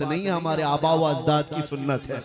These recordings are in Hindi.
नहीं, हमारे आबा व अजदाद की सुन्नत है।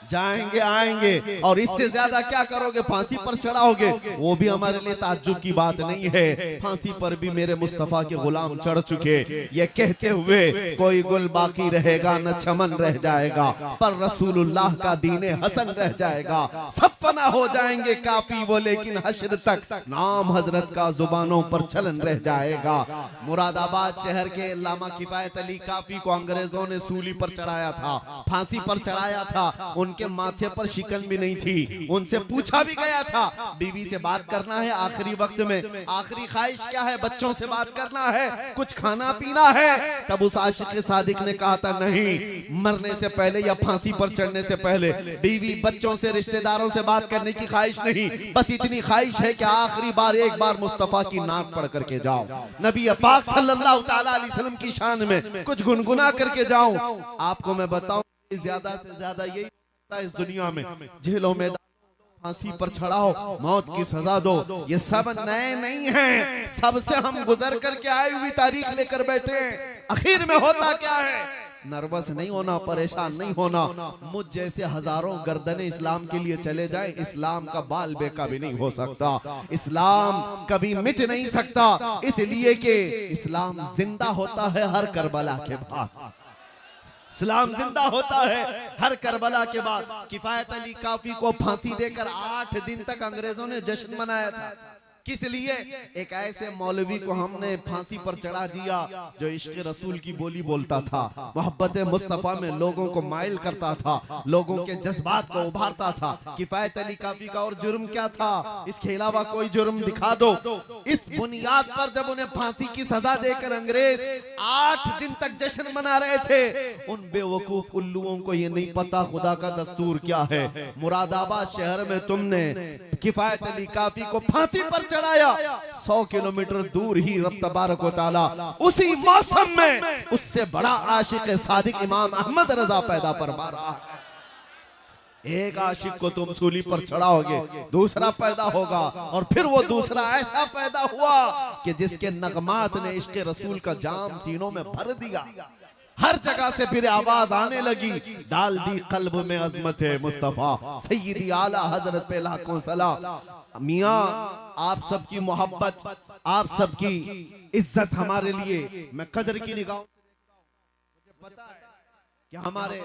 जाएंगे आएंगे और इससे ज्यादा क्या करोगे, फांसी पर चढ़ाओगे, वो भी हमारे लिए ताज्जुब की बात नहीं है। फांसी पर भी मेरे मुस्तफा के गुलाम चढ़ चुके, ये कहते हुए कोई गुल बाकी रहेगा न चमन रह जाएगा, पर रसूलुल्लाह का दीने हसन रह जाएगा। सब फना हो जाएंगे काफी वो, लेकिन हश्र तक नाम हजरत का जुबानों पर चलन रह जाएगा। मुरादाबाद शहर के अल्लामा किफायत अली काफी को अंग्रेजों ने सूली पर चढ़ाया था, फांसी पर चढ़ाया था। उनके माथे पर शिकन भी नहीं थी। उनसे पूछा भी गया था, बीवी से बात करना है आखिरी वक्त में, आखिरी ख्वाहिश क्या है, बच्चों से बात करना है, कुछ खाना पीना है। तब उस आशिक सादिक ने कहा था, नहीं, मरने से पहले या फांसी पर चढ़ने से पहले बीवी बच्चों से रिश्तेदारों से बात करने की ख्वाहिश नहीं, बस इतनी ख्वाहिश है कि आखिरी बार एक बार मुस्तफा की नात पढ़ करके जाओ, नबी पाक सल्लल्लाहु तआला अलैहि वसल्लम की शान में कुछ गुनगुना करके जाओ। आपको मैं बताऊं, ज्यादा से ज्यादा यही इस दुनिया में जेलों में फांसी पर चढ़ाओ, मौत की सजा दो, ये सब नए नहीं हैं, सबसे हम गुजर करके आए हुई तारीख लेकर बैठे हैं। आखिर में होता क्या है, नर्वस नहीं होना, परेशान नहीं होना। मुझ जैसे हजारों गर्दने इस्लाम के लिए चले जाए, इस्लाम का बाल बेका भी नहीं हो सकता, इस्लाम कभी मिट नहीं सकता, इसलिए कि इस्लाम जिंदा होता है हर करबला के बाद। इस्लाम जिंदा होता है हर करबला के बाद। किफायत अली काफी को फांसी देकर 8 दिन तक अंग्रेजों ने जश्न मनाया था। किस लिए? एक ऐसे मौलवी को हमने फांसी पर चढ़ा दिया जो इश्क रसूल की बोली बोलता था, मोहब्बत मुस्तफा में लोगों को माइल करता था, लोगों के जज्बात को उभारता था। किफायत अली काफी का और जुर्म क्या था, इसके अलावा कोई जुर्म दिखा दो। इस बुनियाद पर जब उन्हें फांसी की सजा देकर अंग्रेज 8 दिन तक जश्न मना रहे थे, उन बेवकूफ उल्लुओं को ये नहीं पता खुदा का दस्तूर क्या है। मुरादाबाद शहर में तुमने किफायत अली काफी को फांसी पर चढ़ाया, 100 किलोमीटर दूर ही रब तबारक व तआला उसी मौसम में उससे बड़ा आशिक सादिक इमाम अहमद रजा पैदा फरमा रहा है। एक आशिक को तुम सूली पर चढ़ाओगे, दूसरा पैदा होगा, और फिर वो दूसरा ऐसा पैदा हुआ कि जिसके नगमात ने इश्क रसूल का जाम सीनों में भर दिया। हर जगह से फिर आवाज आने लगी, डाल दी कल्ब में अजमत है मुस्तफा, सैयदी आला हजरत पे लाखों सलाम। मियाँ, आप सबकी मोहब्बत, आप सबकी इज्जत हमारे लिए, मैं कदर की निगाह, मुझे पता है कि हमारे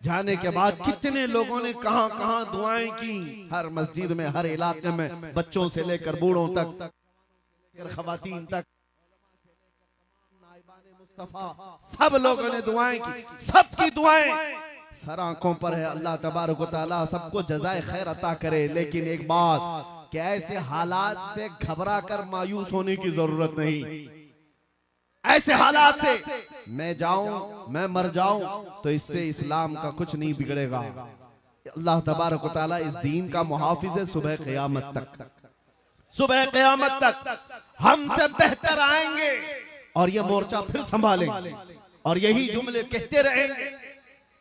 जाने के बाद कितने लोगों ने कहां कहां दुआएं की, हर मस्जिद में, हर इलाके में, बच्चों से लेकर बूढ़ों तक, खवातीन तक, सब लोगों ने दुआएं की। सबकी दुआएं सर आंखों पर है, अल्लाह तबारक व तआला सबको जज़ाए खैर अता करे। लेकिन एक बात, कि ऐसे हालात से घबरा कर मायूस होने की जरूरत नहीं। ऐसे हालात से मैं जाऊं, मैं मर जाऊं, तो इससे इस्लाम का कुछ नहीं बिगड़ेगा। अल्लाह तबारक व तआला इस दीन का मुहाफिज है सुबह क़यामत तक। सुबह क़यामत तक हमसे बेहतर आएंगे और ये मोर्चा फिर संभालेंगे और यही जुमले कहते रहेंगे।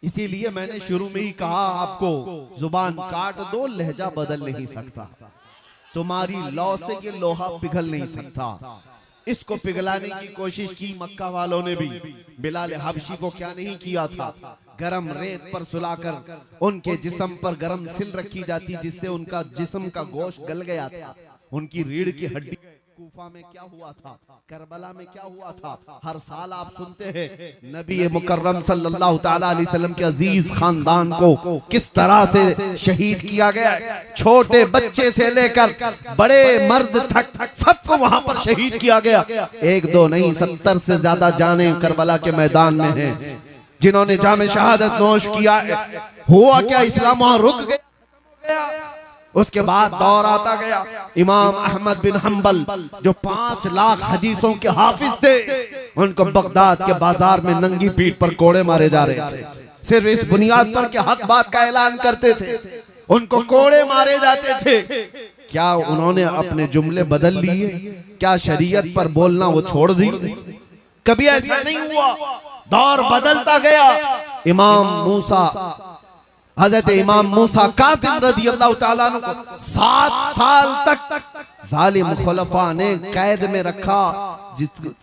इसीलिए मैंने शुरू में ही कहा आपको, जुबान काट दो, लहजा बदल नहीं सकता, तुम्हारी लौ से ये लोहा पिघल नहीं सकता। इसको पिघलाने की कोशिश की मक्का वालों ने भी। बिलाल हबशी को क्या नहीं किया था, गरम रेत पर सुलाकर उनके जिस्म पर गरम सिल रखी जाती, जिससे उनका जिस्म का गोश्त गल गया था। उनकी रीढ़ की हड्डी, कूफा में क्या हुआ था, करबला में क्या हुआ था, हर साल आप सुनते हैं नबी मुकर्रम सल्लल्लाहु तआला अलैहि वसल्लम के अजीज खानदान को किस तरह से शहीद किया गया। छोटे बच्चे से लेकर बड़े मर्द तक सबको वहां पर शहीद किया गया। 1 2 नहीं, 70 से ज्यादा जाने करबला के मैदान में हैं, जिन्होंने जामे शहादत नोश किया। हुआ क्या, इस्लाम वहां रुक गया। उसके बाद दौर आता गया इमाम अहमद बिन हंबल, जो 5 लाख हदीसों के हाफिज थे, उनको बगदाद के बाजार में नंगी पीठ पर कोड़े मारे जा रहे थे, सिर्फ इस बुनियाद पर कि हक बात का ऐलान करते थे, उनको कोड़े मारे जाते थे। क्या उन्होंने अपने जुमले बदल लिए? क्या शरीयत पर बोलना वो छोड़ दी? कभी ऐसा नहीं हुआ। दौर बदलता गया। इमाम मूसा, हजरत इमाम मूसा काज़िम रज़ियल्लाहु ताला अन्हु को 7 साल तक जालिम खुलफा ने कैद में रखा,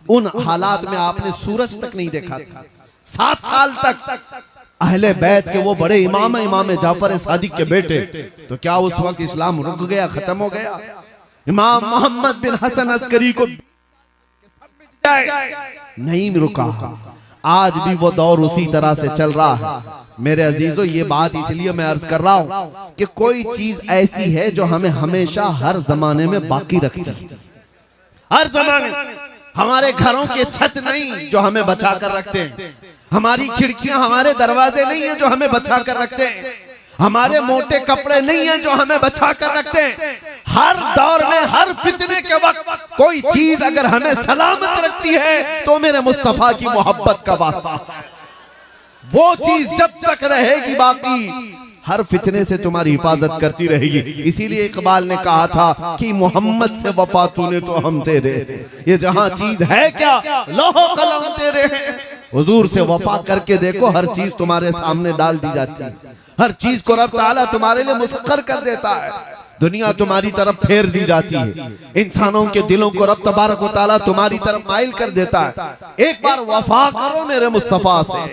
उन हालात में आपने सूरज तक नहीं देखा था। 7 साल तक अहले बैत के वो बड़े इमाम जाफर सादिक के बेटे, तो क्या उस वक्त इस्लाम रुक गया, खत्म हो गया? इमाम मोहम्मद बिन हसन अस्करी को नहीं रुका। आज भी वो दौर उसी तरह से चल रहा है। मेरे अजीजों, ये बात इसलिए मैं अर्ज कर रहा हूं कि कोई चीज ऐसी है जो हमें हमेशा हर जमाने में बाकी रखती है। हर जमाने हमारे घरों के छत नहीं जो हमें बचा कर रखते हैं, हमारी खिड़कियां हमारे दरवाजे नहीं है जो हमें बचा कर रखते हैं, हमारे मोटे कपड़े नहीं है जो हमें बचा कर रखते हैं। हर दौर में हर फितने के वक्त कोई चीज अगर हमें सलामत रखती है तो मेरे मुस्तफा की मोहब्बत का वास्ता है। वो चीज जब तक रहेगी बाकी, हर फितने से तुम्हारी हिफाजत करती रहेगी। इसीलिए इकबाल ने कहा था कि मोहम्मद से वफा तूने तो हम तेरे, ये जहां चीज है क्या लोहो कलम तेरे हैं। हुजूर से वफा करके देखो, हर चीज तुम्हारे सामने डाल दी जाती है, हर चीज को रब ताला तुम्हारे लिए मुसक्कर कर देता है, दुनिया तुम्हारी तरफ फेर दी जाती है, इंसानों के दिलों को रब तबारक व तआला तुम्हारी तरफ माइल कर देता है। एक बार वफा करो मेरे मुस्तफा से।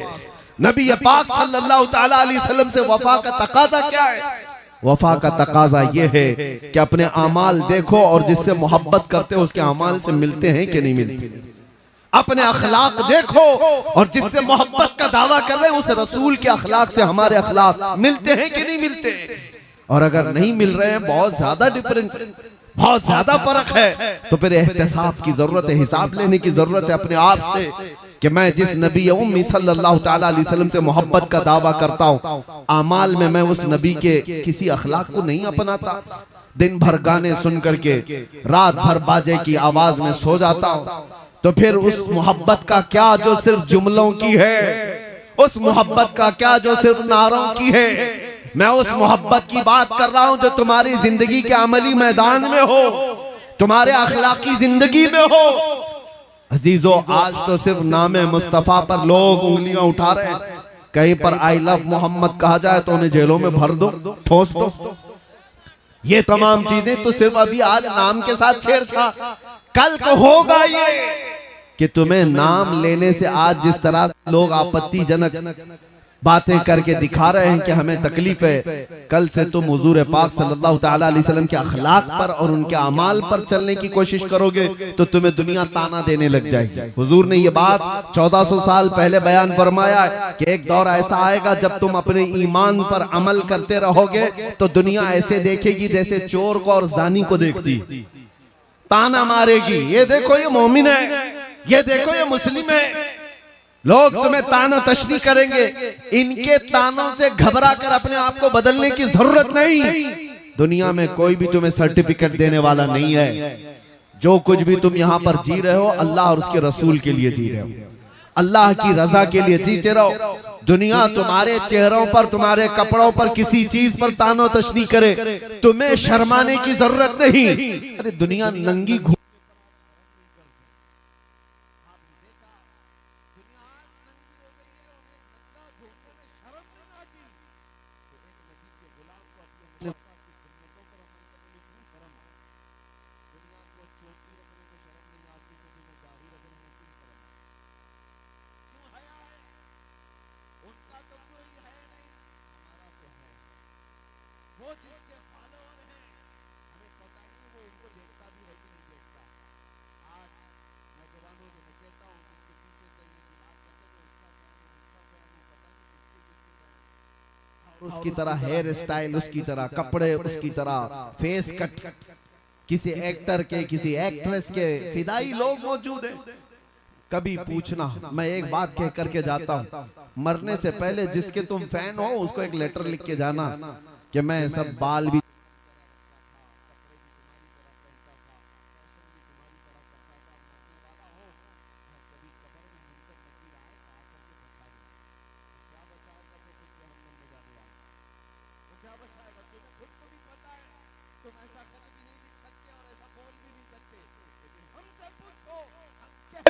नबी पाक सल्लल्लाहु ताला अलैहि वसल्लम से वफा का तकाजा क्या है? वफा का तकाजा ये है कि अपने अमाल देखो और जिससे मोहब्बत करते हो उसके अमाल से मिलते हैं कि नहीं मिलते। अपने अखलाक देखो और जिससे मोहब्बत का दावा कर रहे हैं उस रसूल के अखलाक से हमारे अखलाक मिलते हैं कि नहीं मिलते। और अगर नहीं मिल रहे हैं, बहुत ज्यादा डिफरेंस, बहुत ज्यादा फर्क है, तो फिर एहतिसाब की जरूरत है, हिसाब लेने की जरूरत है अपने आप से कि मैं जिस नबी उम्मी सल्लल्लाहु ताला अलैहि वसल्लम से मोहब्बत का दावा करता हूँ, अमाल में मैं उस नबी के किसी अखलाक को नहीं अपनाता। दिन भर गाने सुन करके रात भर बाजे की आवाज में सो जाता हूँ, तो फिर उस मोहब्बत का क्या जो सिर्फ जुमलों की है, उस मोहब्बत का क्या जो सिर्फ नारों की है। मैं उस मोहब्बत की बात कर रहा हूं जो तुम्हारी जिंदगी के अमली मैदान में हो, तुम्हारे अखलाकी जिंदगी में हो। अजीजों, आज तो सिर्फ नामे मुस्तफा पर लोग उंगलियां उठा रहे हैं। कहीं पर आई लव मोहम्मद कहा जाए तो उन्हें जेलों में भर दो, ठोस दो। ये तमाम चीजें तो सिर्फ अभी आज नाम के साथ छेड़छाड़, कल को होगा ये कि तुम्हें नाम लेने से आज जिस तरह लोग आपत्तिजनक बातें करके दिखा रहे हैं कि हमें तकलीफ है, कल से तुम हुजूर पाक सल्लल्लाहु ताला अलैहि वसल्लम के अखलाक पर और उनके अमाल पर चलने की कोशिश करोगे तो तुम्हें दुनिया ताना देने लग जाएगी। हुजूर ने ये बात 1400 साल पहले बयान फरमाया कि एक दौर ऐसा आएगा जब तुम अपने ईमान पर अमल करते रहोगे तो दुनिया ऐसे देखेगी जैसे चोर को और जानी को देखती, ताना मारेगी, ये देखो ये मोमिन है, ये देखो ये मुस्लिम है। लोग तुम्हें तानो तशनी करेंगे, इनके तानों से घबरा कर अपने आप को बदलने की जरूरत नहीं। दुनिया में कोई भी तुम्हें सर्टिफिकेट देने वाला नहीं है। जो कुछ भी तुम यहाँ पर जी रहे हो, अल्लाह और उसके रसूल के लिए जी रहे हो, अल्लाह की रजा के लिए जीते रहो। दुनिया तुम्हारे चेहरों पर, तुम्हारे कपड़ों पर, किसी चीज पर तानो तशनी करे, तुम्हें शर्माने की जरूरत नहीं। अरे दुनिया नंगी उसकी तरह हेयर स्टाइल, उसकी तरह कपड़े, उसकी तरह फेस कट, किसी एक्टर के, किसी एक्ट्रेस के फिदाई लोग मौजूद हैं। कभी पूछना, मैं एक बात कह करके जाता हूँ, मरने से पहले जिसके तुम फैन हो उसको एक लेटर लिख के जाना कि मैं सब बाल भी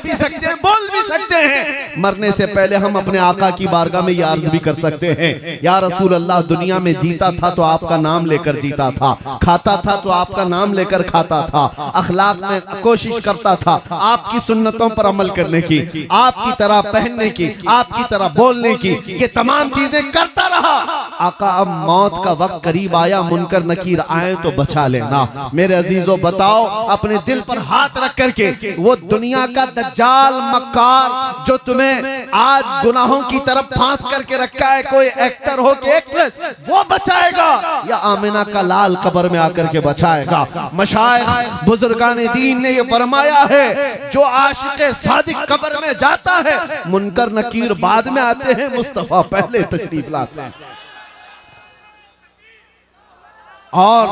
भी सकते हैं, बोल भी सकते हैं। मरने से पहले हम अपने आका की बारगाह में ये अर्ज भी कर सकते हैं, या रसूल अल्लाह, दुनिया में जीता था तो आपका नाम लेकर जीता था, खाता था तो आपका नाम लेकर खाता था, अखलाक में कोशिश करता था आपकी सुन्नतों पर अमल करने की, आपकी तरह पहनने की, आपकी तरह बोलने की, ये तमाम चीजें करता रहा। आका अब मौत का वक्त करीब आया, मुनकर नकीर आए तो बचा लेना। मेरे अजीजों, बताओ अपने दिल पर हाथ रख करके, वो दुनिया का दज्जाल मक्कार जो तुम्हें आज गुनाहों की तरफ फांस करके रखा है, कोई एक्टर हो के एक्ट्रेस, वो बचाएगा या आमिना का लाल कब्र में आकर के बचाएगा? मशाइख बुजुर्गान दीन ने ये फरमाया है, जो आशिक़े सादिक कब्र में जाता है, मुनकर नकीर बाद में आते हैं, मुस्तफा पहले तशरीफ लाते हैं। और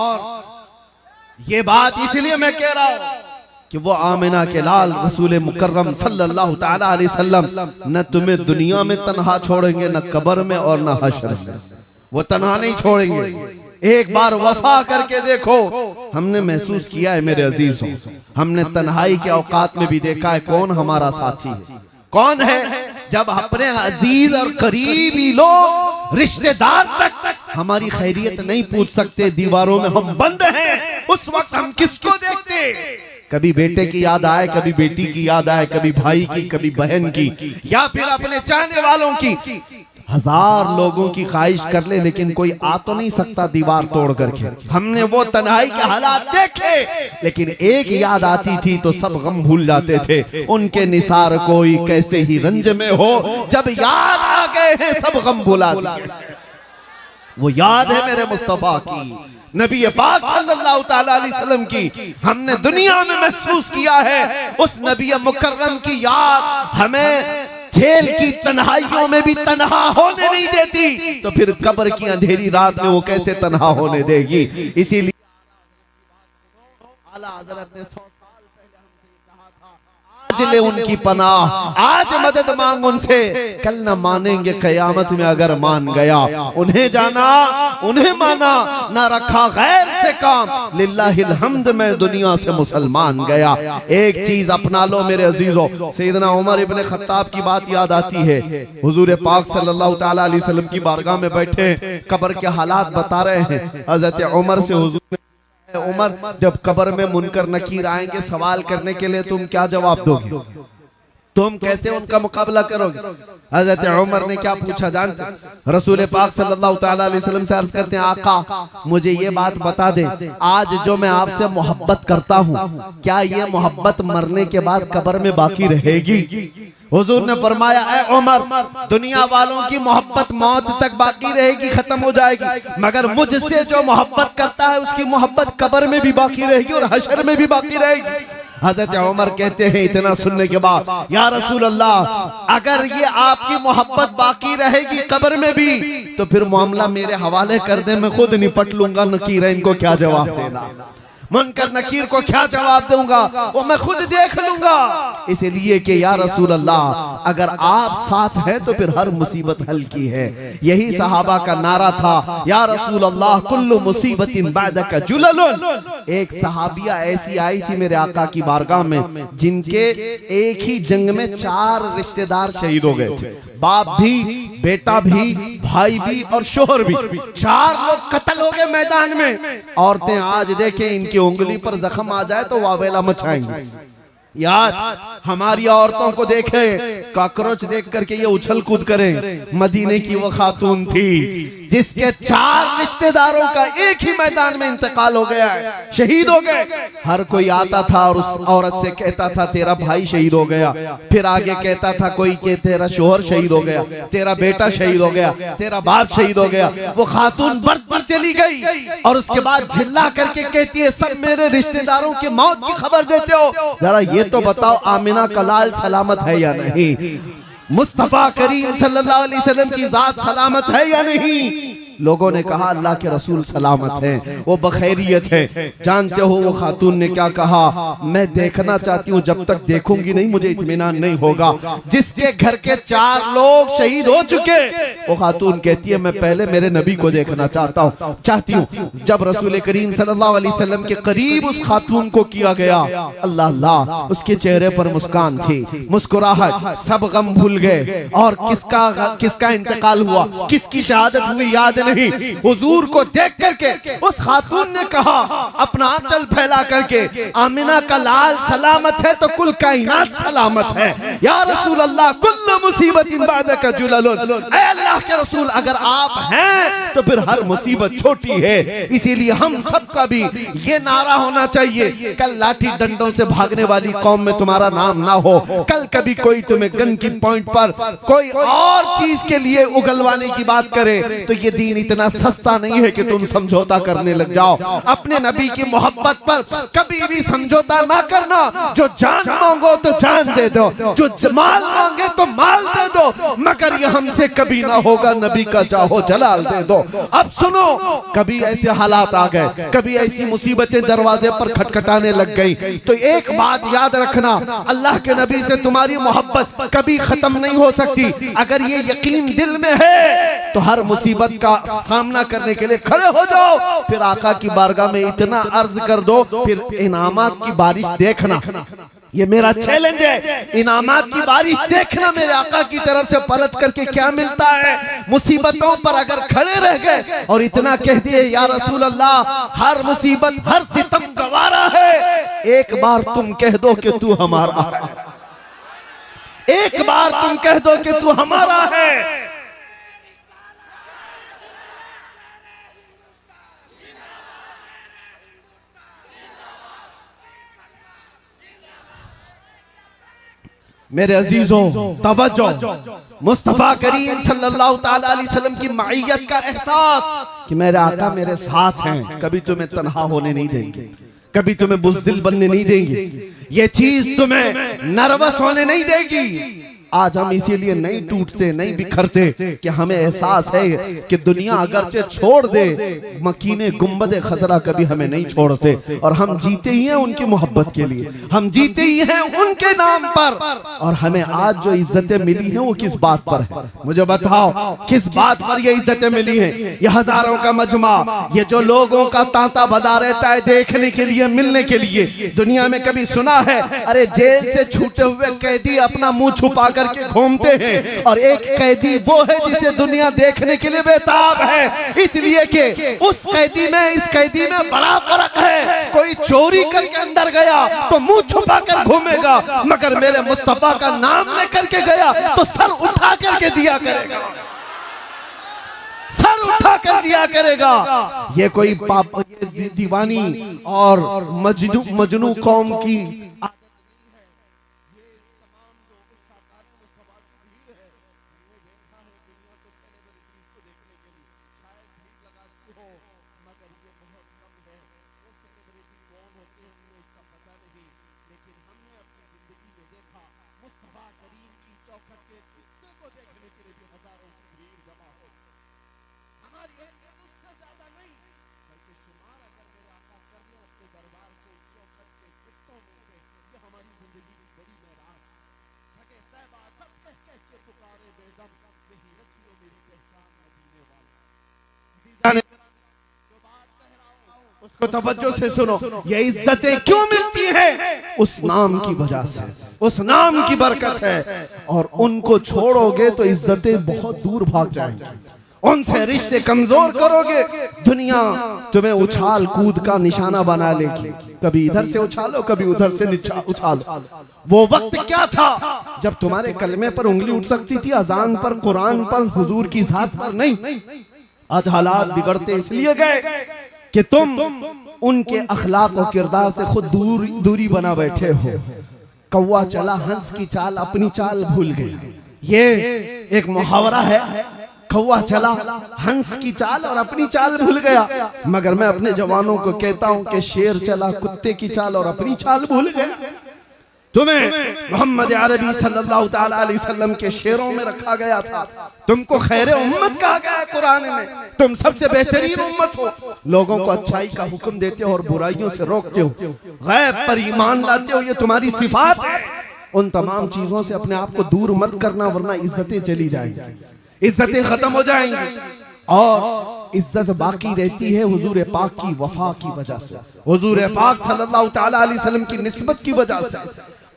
ये बात इसलिए मैं कह रहा हूं कि वो आमिना के लाल रसूल मुकर्रम सल्लल्लाहु ताला अलैहि वसल्लम न तुम्हें दुनिया में तन्हा छोड़ेंगे, न कब्र में और न हश्र में। वो तन्हा नहीं छोड़ेंगे। एक बार वफा करके देखो। हमने महसूस किया है मेरे अजीजों, हमने तन्हाई के औकात में भी देखा है कौन हमारा साथी है, कौन है। जब अपने अजीज और करीबी लोग, रिश्तेदार तक हमारी खैरियत नहीं पूछ सकते, दीवारों में हम बंद हैं, उस वक्त हम किसको देखते? कभी बेटे की याद आए, कभी बेटी की याद आए, कभी भाई की, कभी बहन की, या फिर अपने चाहने वालों की। हजार लोगों की ख्वाहिश कर ले, लेकिन कोई आ तो नहीं सकता दीवार तोड़ करके। हमने वो तन्हाई के हालात देखे, लेकिन एक याद आती थी तो सब गम भूल जाते थे। उनके निसार कोई कैसे ही रंज में हो, जब याद आ गए हैं सब गम भुला दिए। वो याद है मेरे मुस्तफा की, नबी पाक सल्लल्लाहु ताला अलैहि वसल्लम की। हमने दुनिया में महसूस किया है उस नबी मुकर्रम की याद हमें जेल की तन्हाइयों में भी तन्हा होने नहीं देती, तो फिर कब्र की अंधेरी रात में वो कैसे तन्हा होने देगी? इसीलिए आला हज़रत ने 100 साल पहले हमसे कहा था, आज ले उनकी पनाह, आज मदद मांग उनसे, कल न मानेंगे कयामत में अगर मान गया। उन्हें जाना, उन्हें माना, ना रखा गैर से काम, लिल्लाहिल हम्द में दुनिया से मुसलमान गया। एक चीज अपना लो मेरे अजीजों, सैयदना उमर इब्ने खत्ताब की बात याद आती है। हुजूर पाक सल्लल्लाहु ताला अलैहि वसल्लम की बारगाह में बैठे कब्र के हालात बता रहे हैं। हज़रत उमर से हुजूर ने, उमर जब कब्र में मुनकर नकीर आएंगे सवाल करने के लिए, तुम क्या जवाब दोगे? तुम कैसे उनका मुकाबला करोगे? हज़रत उमर ने क्या पूछा जानते? रसूल पाक सल्लल्लाहु ताला अलैहि वसल्लम से अर्ज करते हैं, आका मुझे ये बात बता दे, आज जो मैं आपसे मोहब्बत करता हूँ, क्या ये मोहब्बत मरने के बाद कब्र में बाकी रहेगी? हुजूर ने फरमाया, ऐ उमर, दुनिया वालों की मोहब्बत मौत तक बाकी रहेगी, खत्म हो जाएगी, मगर मुझसे जो मोहब्बत करता है उसकी मोहब्बत कब्र में भी बाकी रहेगी और हश्र में भी बाकी रहेगी। हज़रत उमर कहते हैं इतना सुनने के बाद, या रसूल अल्लाह, अगर ये आपकी मोहब्बत बाकी रहेगी कब्र में भी, तो फिर मामला मेरे हवाले कर दे, मैं खुद निपट लूंगा। नकीर इनको क्या जवाब देना, मुनकर नकीर को क्या जवाब दूंगा, वो मैं खुद देख लूंगा। इसलिए कि या रसूल अल्लाह, अगर आप साथ हैं तो फिर हर मुसीबत हल की है। यही सहाबा का नारा था, या रसूल अल्लाह कुल्लु मुसीबतिन बादका जुललुन। एक सहाबिया ऐसी आई थी मेरे आका की बारगाह में, जिनके एक ही जंग में 4 रिश्तेदार शहीद हो गए थे। बाप भी, बेटा भी, भाई भी और शोहर भी, 4 लोग कत्ल हो गए मैदान में। औरतें आज देखें, इनकी उंगली पर जख्म आ जाए तो वावेला मचाएंगी। आज हमारी औरतों को देखे, कॉकरोच देख करके ये उछल कूद करें। मदीने की वो खातून थी जिसके 4 रिश्तेदारों का एक ही मैदान में इंतकाल हो गया है, शहीद हो गए। हर कोई आता था और उस औरत से कहता था तेरा भाई शहीद हो गया, फिर आगे कहता था कोई के तेरा शोहर शहीद हो गया, तेरा बेटा शहीद हो गया, तेरा बाप शहीद हो गया। वो खातून बढ़ती चली गई और उसके बाद झिल्ला करके कहती है, सब मेरे रिश्तेदारों की मौत की खबर देते हो, जरा ये तो बताओ आमिना का लाल सलामत है या नहीं, मुस्तफा करीम सल्लल्लाहु अलैहि वसल्लम की जात सलामत है या नहीं? लोगों ने कहा अल्लाह के रसूल सलामत हैं, वो बखैरियत है। जानते हो वो खातून ने क्या कहा, मैं देखना चाहती हूँ, जब तक देखूंगी नहीं मुझे इत्मीनान नहीं होगा। जिसके घर के 4 लोग शहीद हो चुके, वो खातून कहती है मैं पहले मेरे नबी को देखना चाहती हूँ। जब रसूल करीम सल्लल्लाहु अलैहि वसल्लम के करीब उस खातून को किया गया, अल्लाह अल्लाह, उसके चेहरे पर मुस्कान थी, मुस्कुराहट, सब गम भूल गए। और किसका इंतकाल हुआ, किसकी शहादत हुई याद नहीं। हुजूर को देख करके उस खातून ने कहा अपना आंचल फैला करके, आमिना का लाल सलामत है तो कुल कायनात सलामत है। या रसूल अल्लाह, कुल्लु मुसीबतिन बादका जुललुन, ऐ अल्लाह के रसूल अगर आप हैं तो फिर हर मुसीबत छोटी है। इसीलिए हम सबका भी ये नारा होना चाहिए, कल लाठी डंडों से भागने वाली कौम में तुम्हारा नाम ना हो। कल कभी कोई तुम्हें गन की पॉइंट पर कोई और चीज के लिए उगलवाने की बात करे तो ये दीन इतना सस्ता नहीं है कि तुम समझौता करने लग जाओ। अपने नबी की मोहब्बत पर कभी भी समझौता ना करना। जो जान मांगो तो जान दे दो, जो माल मांगे तो माल दे दो, मगर ये हमसे कभी ना होगा, नबी का चाहो जलाल दे दो। अब सुनो, कभी ऐसे हालात आ गए, कभी ऐसी मुसीबतें दरवाजे पर खटखटाने लग गई, तो एक बात याद रखना, अल्लाह के नबी से तुम्हारी मोहब्बत कभी खत्म नहीं हो सकती। अगर ये यकीन दिल में है तो हर मुसीबत का सामना करने के लिए खड़े हो जाओ, फिर आका की बारगाह में इतना अर्ज कर दो, फिर इनामात की बारिश देखना। ये मेरा चैलेंज है, इनामात की बारिश देखना मेरे आका की तरफ से पलट करके क्या मिलता है। मुसीबतों पर अगर खड़े रह गए और इतना कह दिए या रसूल अल्लाह, हर मुसीबत हर सितम गवारा है, एक बार तुम कह दो कि तू हमारा है, एक बार तुम कह दो कि तू हमारा है। मेरे अजीजों तवज्जो, मुस्तफा करीम सल्लल्लाहु ताला अलैहि वसल्लम की माइयत का एहसास कि मेरे आका मेरे साथ हैं, कभी तुम्हें तन्हा होने नहीं देंगे, कभी तुम्हें बुज़दिल बनने नहीं देंगे, ये चीज तुम्हें नर्वस होने नहीं देगी। आज हम इसीलिए नहीं टूटते, नहीं बिखरते कि हमें एहसास है कि दुनिया अगरचे छोड़ दे, मकीने गुंबद खजरा कभी हमें नहीं छोड़ते, और हम जीते ही हैं उनकी मोहब्बत के लिए, हम जीते ही हैं उनके नाम पर। और हमें आज जो इज्जतें मिली हैं वो किस बात पर है, मुझे बताओ किस बात पर ये इज्जतें मिली हैं। ये हजारों का मजमा, ये जो लोगों का तांता बदा रहता है देखने के लिए, मिलने के लिए। दुनिया में कभी सुना है अरे जेल से छूटे हुए कैदी अपना मुंह छुपा करके घूमते हैं, और एक कैदी वो है जिसे दुनिया देखने के लिए बेताब है, इसलिए कि उस कैदी में इस कैदी में बड़ा फर्क है। कोई चोरी करके अंदर गया तो मुंह छुपा कर घूमेगा, मगर मेरे मुस्तफा का नाम लेकर के गया तो सर उठा करके दिया करेगा, सर उठा कर दिया करेगा। ये कोई पाप दीवानी और मजनू कौम की उसको तवज्जो से सुनो। ये इज्जतें क्यों मिलती हैं? उस नाम की वजह से, उस नाम की बरकत है। और उनको छोड़ोगे तो इज्जतें बहुत दूर भाग जाएंगी, उनसे रिश्ते कमजोर करोगे, दुनिया तुम्हें उछाल कूद का निशाना बना लेगी, कभी इधर से उछालो कभी उधर से उछालो। वो वक्त क्या था जब तुम्हारे कलमे पर उंगली उठ सकती थी, अजान पर, कुरान पर, हुजूर की जात पर नहीं। आज हालात बिगड़ते इसलिए गए कि तुम उनके अखलाक और किरदार से खुद दूरी बना बैठे हो। कौवा चला हंस की चाल, अपनी चाल भूल गई, ये एक मुहावरा है। कौवा चला हंस की चाल और अपनी चाल भूल गया, मगर मैं अपने जवानों को कहता हूं कि शेर चला कुत्ते की चाल और अपनी चाल भूल गया। तुम्हें मोहम्मद अरबी सल्लल्लाहु ताला अलैहि वसल्लम के शेरों में रखा गया था, तुमको खैर उम्मत कहा गया है कुरान में, तुम सबसे बेहतरीन उम्मत हो। लोगों को अच्छाई का हुक्म देते हो और बुराइयों से रोकते हो, गैब पर ईमान लाते हो, ये तुम्हारी सिफात है। उन तमाम चीजों से अपने आप को दूर मत करना, वरना इज्जतें चली जाएंगी, इज्जतें खत्म हो जाएंगी और इज्जत बाकी रहती है हुजूर पाक की वफा की वजह से, हुजूर पाक सल्लल्लाहु तआला अलैहि वसल्लम की निस्बत की वजह से।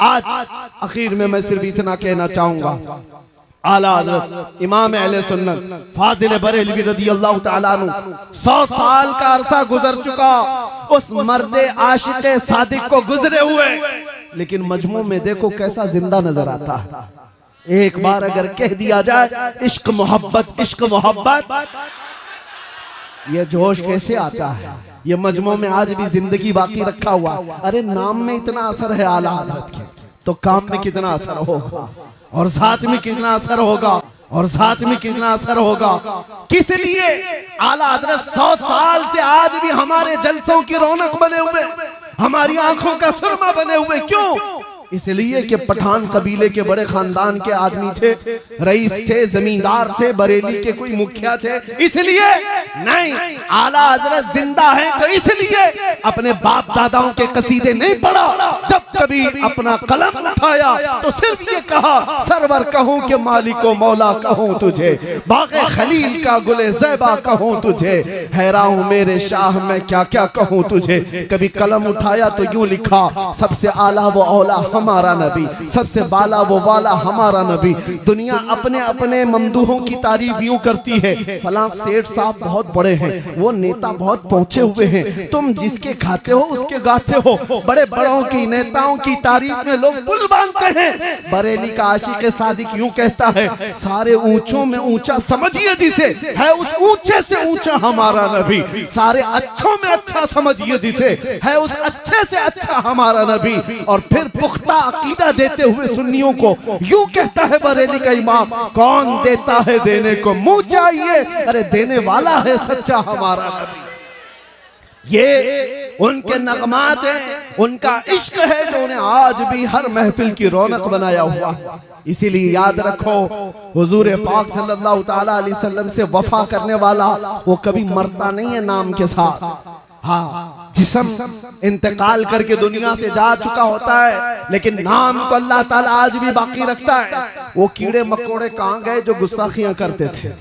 आज आखिर में मैं सिर्फ इतना कहना चाहूंगा, आला हज़रत इमाम अहले सुन्नत फाजिल बरेलवी रज़ियल्लाहु तआला अन्हु 100 साल का अरसा गुजर चुका उस मर्दे आशिक़े सादिक को गुजरे हुए, लेकिन मजमू में देखो कैसा जिंदा नजर आता है। एक बार अगर कह दिया जाए इश्क मोहब्बत, इश्क मोहब्बत, ये जोश कैसे आता है? ये मजमू में आज भी जिंदगी बाकी रखा हुआ। अरे नाम में इतना असर है आला हज़रत के, तो काम में कितना असर होगा, और साथ में कितना असर होगा, और साथ में कितना असर होगा। किस लिए आला हज़रत 100 साल से आज भी हमारे जलसों की रौनक बने हुए, हमारी आंखों का सुरमा बने हुए? क्यों? इसलिए कि पठान कबीले के बड़े खानदान के आदमी थे, रईस थे, जमींदार थे, बरेली के कोई मुखिया थे। इसलिए नहीं, आला हज़रत जिंदा है तो इसलिए अपने बाप दादाओं के कसीदे नहीं पढ़ा, जब कभी अपना कलम उठाया तो सिर्फ ये कहा सरवर कहूं कि मालिको मौला कहूं तुझे, बाग़े खलील का गुले ज़ैबा कहूं तुझे, हैरान मेरे शाह मैं क्या क्या कहूं तुझे। कभी कलम उठाया तो यूं लिखा सबसे आला वो औला हमारा नबी, सबसे बाला वो वाला हमारा नबी। दुनिया अपने अपने ममदूहों की तारीफ यूं करती है, फलां सेठ साहब बहुत बड़े हैं, वो नेता बहुत पहुंचे हुए हैं। तुम जिसके खाते हो उसके गाते हो। बड़े बड़ों की, नेताओं की तारीफ में लोग पुल बांधते हैं। बरेली का आशिक़े सादिक यूं कहता है सारे ऊंचों में ऊंचा समझिए जिसे, है उस ऊंचे से ऊंचा हमारा नबी। सारे अच्छों में अच्छा समझिए जिसे, है उस अच्छे से अच्छा हमारा नबी। और फिर पुख्ता अकीदा देते हुए सुन्नियों को यूं कहता है बरेली का इमाम, कौन देता है देने को मुंह चाहिए, अरे देने वाला है सच्चा हमारा नबी। ये उनके नगमात हैं, उनका इश्क है जो उन्हें आज भी हर महफिल की रौनक बनाया हुआ। इसीलिए याद रखो हुजूर पाक सल्लल्लाहु तआला अलैहि वसल्लम से वफा करने वाला वो कभी मरता नहीं है नाम के साथ। हाँ, जिस्म इंतकाल करके दुनिया से जा चुका होता है, लेकिन नाम को अल्लाह ताला आज भी बाकी रखता है। वो कीड़े मकोड़े कहाँ गए जो गुस्ताखियां करते थे?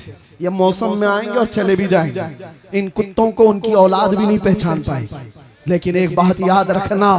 ये मौसम में आएंगे और चले भी जाएंगे। इन कुत्तों को उनकी औलाद भी नहीं पहचान पाएगी। लेकिन एक बात याद रखना,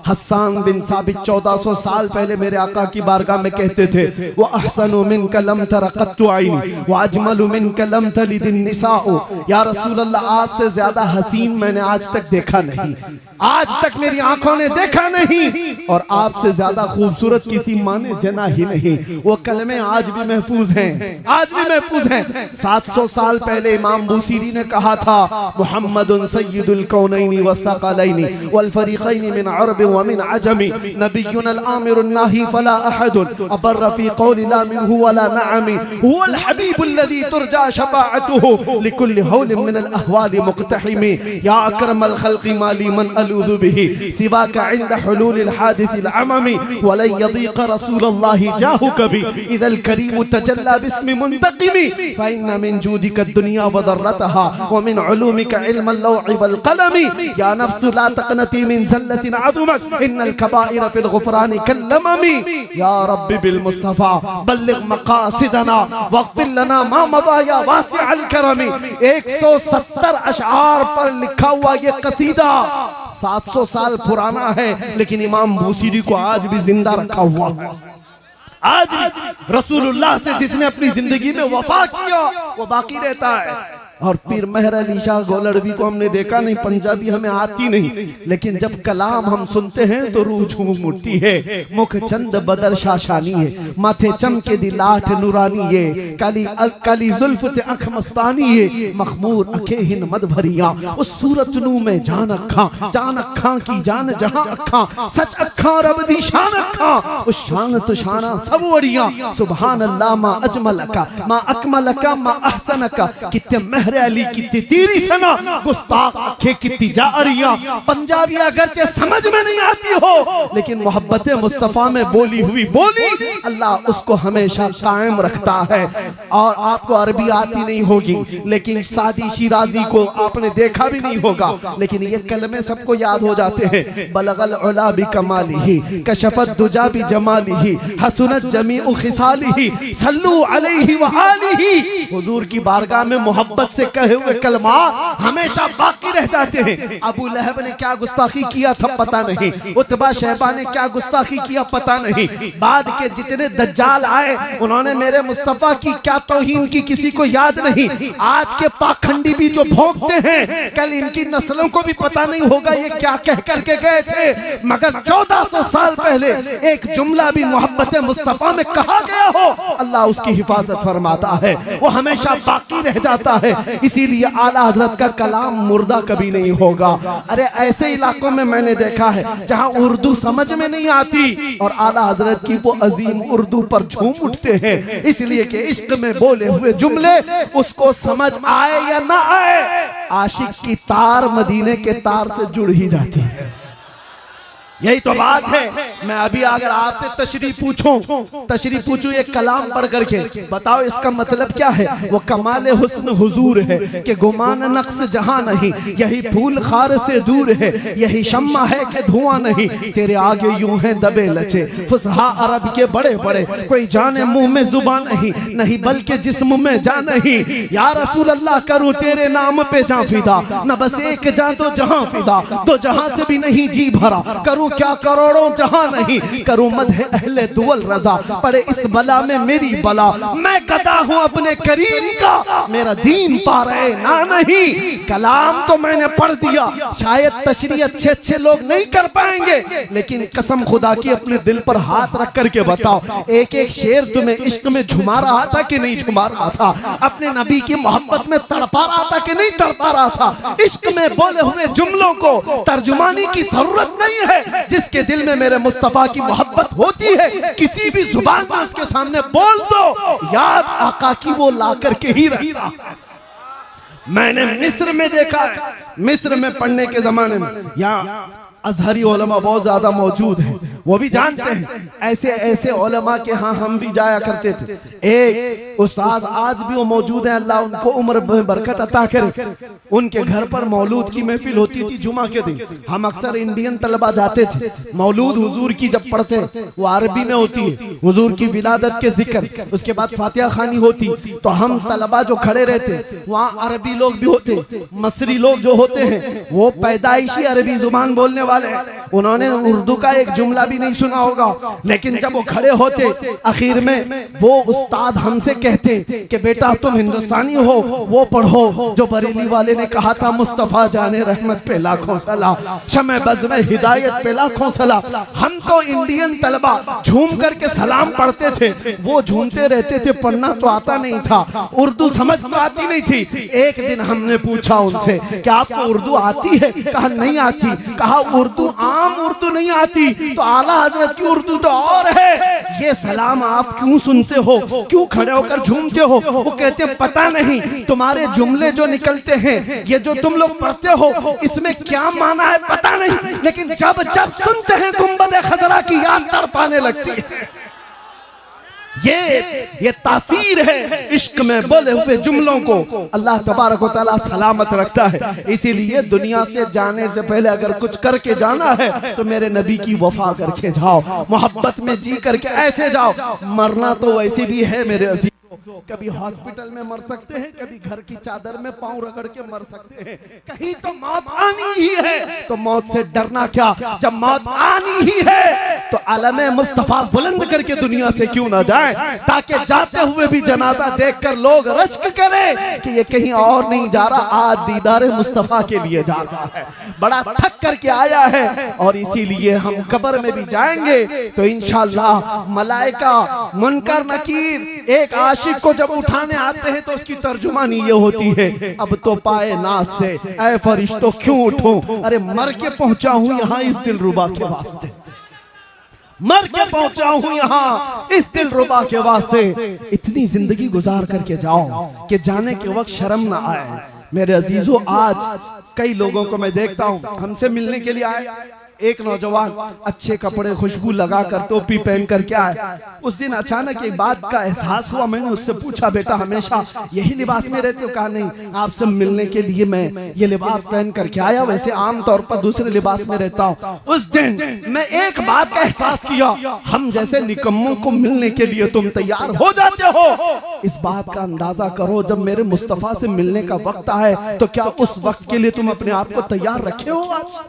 हस्सान बिन साबित 1400 साल पहले मेरे आका की बारगाह में कहते थे वो अहसनु मिनका लम तरा क़त्तु ऐनी व अजमलु मिनका लम तलिदिन निसाउ। या रसूल अल्लाह, आपसे ज्यादा हसीन मैंने आज तक देखा नहीं, आज तक मेरी आंखों ने देखा नहीं, और आपसे ज्यादा खूबसूरत किसी माँ ने जना ही नहीं। वो कलमे आज भी महफूज हैं, आज भी महफूज हैं। 700 साल पहले इमाम बूसीरी ने कहा था मुहम्मदुन सय्यिदुल कौनैनि वस्सक़लैनि वल फ़रीक़ैनि मिन अरब व मिन अजमी नबियुल आमिरुन नाही फला अहदुन अबर फ़ी क़ौलि ला मिनहु वला नअमी हुवल हबीबुल लज़ी तुरजा शफ़ाअतुहु लिकुल्लि हौलिन मिनल अहवालि मुक़तहिमी या अकरमल ख़ल्क़ि माली मन अलूज़ु बिही सिवाका इंद हुलूलिल हादिसिल अममी वलन यदीक़ रसूलल्लाहि जाहु कभी इदल करीम तजल्ला बिस्मि मुंतक़िमी फ़इन्न मिन जूदिका दुनिया व दर्रतहा व मिन उलूमिका इल्मल लौहि वल क़लमी या नफ्सु ला तक़नती मिन ज़ल्लतिन अज़ुमत इन्नल कबाइर फ़िल ग़ुफ़रानि कल्लममी या रब्बी बिल मुस्तफ़ा बल्लिग़ मक़ासिदना वग़फ़िर लना मा मज़ा या वासिअल करमी। 170 अशआर पर लिखा हुआ ये कसीदा 700 साल पुराना है, लेकिन इमाम बूसीरी को आज भी जिंदा रखा हुआ है। आज भी रसूलुल्लाह से जिसने अपनी जिंदगी में वफा किया वो बाकी रहता है। और पीर मेहर अली शाह गोलड़वी को हमने देखा नहीं, पंजाबी हमें आती नहीं, लेकिन जब कलाम हम सुनते हैं तो रूह झूम उठती है। मुख चंद बदर शाशानी है, माथे चमके दिलाठ नूरानी है, काली काली जुल्फ ते अख मस्तानी है, मखमूर अखे हिन मद भरिया उस सूरत नू में जान अखा की जान जहां अखा सच अखा रब दी शान अखा उस शान तो शाना सब वड़िया सुभान अल्लाह मा अजमलका मा अकमलका मा अहसनका कित्ते कहरे अली की तेरी सना गुस्ताख आंखें की जारियां। पंजाबी अगरचे समझ में नहीं आती हो, लेकिन मोहब्बत मुस्तफा में बोली हुई बोली अल्लाह उसको हमेशा कायम रखता है। और आपको अरबी आती नहीं होगी, लेकिन सादी शिराजी को आपने देखा भी नहीं होगा, लेकिन ये कलमे सबको याद हो जाते हैं। बलगल उला बि कमालिही कशफत दुजा बि जमालिही हसनत जमीउ खिसालिही सल्लू अलैहि व आलिही। हुजूर की बारगाह में मोहब्बत से कहे हुए कलमा हमेशा बाकी रह जाते हैं। अबू लहब ने क्या गुस्ताखी किया था पता नहीं, उतबा शहबा ने क्या गुस्ताखी किया पता नहीं, बाद के जितने दज्जाल आए उन्होंने मेरे मुस्तफा की क्या तौहीन की किसी को याद नहीं। आज के पाखंडी भी जो भोंकते हैं, कल इनकी नस्लों को भी पता नहीं होगा ये क्या कह करके गए थे, मगर 1400 साल पहले एक जुमला भी मोहब्बत मुस्तफा में कहा गया हो, अल्लाह उसकी हिफाजत फरमाता है, वो हमेशा बाकी रह जाता है। इसीलिए आला हजरत का कलाम मुर्दा कभी नहीं होगा। अरे ऐसे इलाकों में मैंने देखा है जहां उर्दू समझ में नहीं आती और आला हजरत की वो अजीम उर्दू पर झूम उठते हैं, इसलिए कि इश्क में बोले हुए जुमले उसको समझ आए या ना आए, आशिक की तार मदीने के तार से जुड़ ही जाती है। यही तो बात है। मैं अभी अगर आपसे तशरीह पूछूं एक कलाम पढ़ करके बताओ इसका मतलब क्या है, वो कमाल हुस्न हुजूर है कि गुमान नक्स जहां नहीं, यही फूल खार से दूर है, यही शम्मा है कि धुआं नहीं, तेरे आगे यूं है दबे लचे फुसहा अरब के बड़े बड़े, कोई जाने मुंह में जुबान नहीं, नहीं बल्कि जिस्म में जा नहीं। या रसूल अल्लाह करूं तेरे नाम पे जा फिदा, न बस एक जा तो जहां फिदा, तो जहां से भी नहीं जी भरा, करूं क्या करोड़ों जहां नहीं, करूं मदह अहले दुवल रजा, पड़े इस बला में मेरी बला, मैं गदा हूं अपने करीम का, मेरा दीन पा रहे ना नहीं। कलाम तो मैंने पढ़ दिया, शायद तशरीह अच्छे लोग नहीं कर पाएंगे, लेकिन कसम खुदा की अपने दिल पर हाथ रख करके बताओ, एक एक शेर तुम्हें इश्क में झुमा रहा था कि नहीं झुमा रहा था, अपने नबी की मोहब्बत में तड़पा रहा था कि नहीं तड़पा रहा था। इश्क में बोले हुए जुमलों को तर्जुमानी की जरूरत नहीं है, जिसके दिल में मेरे मुस्तफा की मोहब्बत होती है किसी भी जुबान में उसके सामने बोल दो, याद आका की वो ला करके ही रहता। मैंने मिस्र में देखा है, मिस्र में पढ़ने के जमाने में यहाँ अजहरी उलमा बहुत ज्यादा मौजूद हैं, वो भी जानते हैं ऐसे ऐसे उलमा के हाँ हम भी जाया करते थे। एक उस्ताद आज भी वो मौजूद हैं, अल्लाह उनको उम्र बरकत अता करे, उनके घर पर मौलूद की महफिल होती थी जुमा के दिन। हम अक्सर इंडियन तलबा जाते थे, मौलूद हुजूर की जब पढ़ते वो अरबी में होती है, हुजूर की विलादत के जिक्र, उसके बाद फातिहा खानी होती, तो हम तलबा जो खड़े रहते वहाँ अरबी लोग भी होते, मसरी लोग जो होते हैं वो पैदाइशी अरबी जुबान बोलने वाले, उन्होंने उर्दू का एक जुमला भी नहीं सुना होगा, लेकिन जब वो खड़े होते आखिर में वो उस्ताद हमसे कहते कि बेटा तुम हिंदुस्तानी हो, वो पढ़ो जो बरेली वाले ने कहा था, मुस्तफा जाने रहमत पे लाखों सलाम, शमे बज़ में हिदायत पे लाखों सलाम। हम तो इंडियन तलबा झूम करके सलाम पढ़ते थे, वो झूमते रहते थे, पढ़ना तो आता नहीं था, उर्दू समझ तो आती नहीं थी। एक दिन हमने पूछा उनसे कि आपको उर्दू आती है? कहा नहीं आती। कहा उर्दू आम उर्दू नहीं आती तो आला हजरत की उर्दू तो और है, ये सलाम आप क्यों सुनते हो, क्यों खड़े होकर झूमते हो? वो कहते हैं पता नहीं, तुम्हारे जुमले जो निकलते हैं, ये जो तुम लोग पढ़ते हो, इसमें क्या माना है पता नहीं, लेकिन जब जब सुनते हैं गुंबद खजरा की याद तड़पाने लगती है। ये तासीर है इश्क में बोले हुए जुमलों को अल्लाह तबारक व तआला सलामत रखता है। इसीलिए दुनिया से जाने से पहले अगर कुछ करके जाना है तो मेरे नबी की वफा करके जाओ, मोहब्बत में जी करके ऐसे जाओ। मरना तो वैसे भी है मेरे अजीज, कभी हॉस्पिटल में मर सकते हैं, कभी घर की चादर में पांव रगड़ के मर सकते हैं, कहीं तो मौत आनी ही है, तो मौत से डरना क्या, जब मौत आनी ही है तो आलमे मुस्तफा बुलंद करके दुनिया से क्यों ना जाए, ताकि जाते हुए भी जनाजा देखकर लोग रश्क करें कि ये कहीं और नहीं जा रहा, आज दीदारे मुस्तफा के लिए जा रहा है, बड़ा थक करके आया है। और इसीलिए हम कब्र में भी जाएंगे तो इंशाअल्लाह मलाइका मुनकर नकीर एक आशिक को जब उठाने आते हैं तो उसकी तर्जुमानी ये होती है, अब तो पाए नाज से ऐ फरिश्तों क्यों उठूं, अरे मर के पहुंचा हूं यहां इस दिलरुबा के वास्ते। मर के पहुंचा हूं यहाँ इस दिलरुबा के वास्ते। इतनी जिंदगी गुजार करके जाओ कि जाने के वक्त शर्म ना आए। मेरे अजीजों, आज कई लोगों को मैं देखता हूं, हमसे मिलने के लिए आए, एक नौजवान अच्छे कपड़े खुशबू लगाकर टोपी पहन कर के आए। उस दिन अचानक एक बात का एहसास हुआ। मैंने उससे पूछा, बेटा हमेशा यही लिबास में रहते हो? कहा नहीं, आपसे मिलने के लिए मैं ये लिबास पहन करके आया, वैसे आमतौर पर दूसरे लिबास में रहता हूँ। उस दिन मैं एक बात का एहसास किया, हम जैसे निकम्मों को मिलने के लिए तुम तैयार हो जाते हो। इस बात का अंदाजा करो, जब मेरे मुस्तफा से मिलने का वक्त आए तो क्या उस वक्त के लिए तुम अपने आप को तैयार रखे हो आज?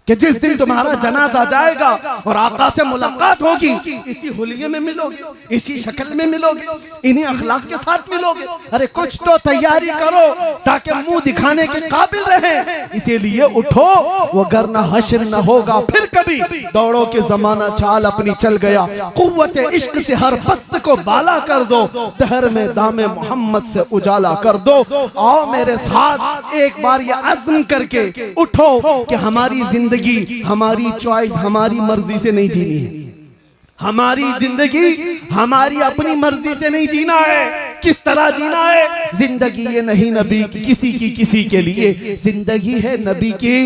कि जिस दिन तुम्हारा जनाजा जाएगा और आका से मुलाकात होगी, इसी हुलिये में मिलोगे, इसी शक्ल में मिलोगे, इन्हीं अखलाक के साथ मिलोगे। अरे कुछ तो तैयारी करो ताकि मुंह दिखाने के काबिल रहे। इसीलिए उठो, वो गरना हश्र न होगा फिर कभी। दौड़ो के जमाना चाल अपनी चल गया, कुव्वत इश्क से हर पस्त को बाला कर दो, दहर में दामे मोहम्मद से उजाला कर दो। आओ मेरे साथ एक बार ये अज़्म करके उठो कि हमारी जिंदगी, हमारी चॉइस, हमारी मर्जी से नहीं जीनी है। हमारी जिंदगी हमारी अपनी मर्जी से नहीं जीना है। किस तरह जीना है? जिंदगी ये नहीं नबी की किसी के लिए, जिंदगी है नबी की